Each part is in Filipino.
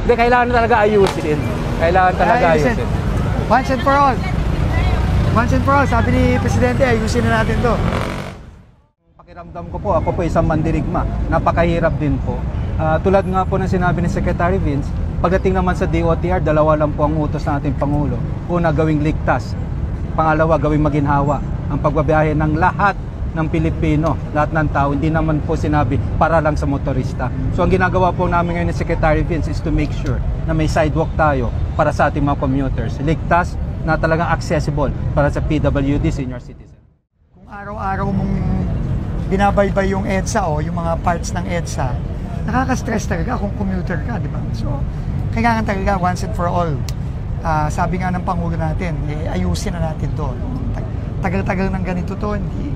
Hindi, kailangan talaga ayusin. Kailangan talaga ayusin. Once and for all. Once and for all, sabi ni Presidente, ayusin na natin to. Pakiramdam ko po, ako po isang mandirigma. Napakahirap din po. Tulad nga po ng sinabi ni Secretary Vince, pagdating naman sa DOTR, dalawa lang po ang utos ng ating Pangulo. Una, gawing ligtas. Pangalawa, gawing maginhawa. Ang pagbabiyahe ng lahat ng Pilipino, lahat ng tao, hindi naman po sinabi para lang sa motorista. So ang ginagawa po namin ngayon ni Secretary Vince is to make sure na may sidewalk tayo para sa ating mga commuters. Ligtas na talagang accessible para sa PWD, senior citizen. Kung araw-araw mong binabaybay yung EDSA o yung mga parts ng EDSA, nakaka-stress talaga kung commuter ka, di ba? So, kailangan talaga once and for all. Sabi nga ng Pangulo natin, ayusin na natin to. Tagal-tagal ng ganito to, hindi.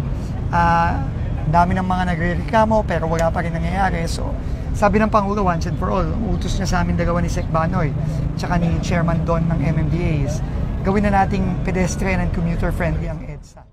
Dami ng mga nagre-reklamo pero wala pa rin nangyayari. So, sabi ng Pangulo, once and for all, utos niya sa amin dalawa ni Sec Banoy tsaka ni Chairman Don ng MMDA is gawin na nating pedestrian and commuter friendly ang EDSA.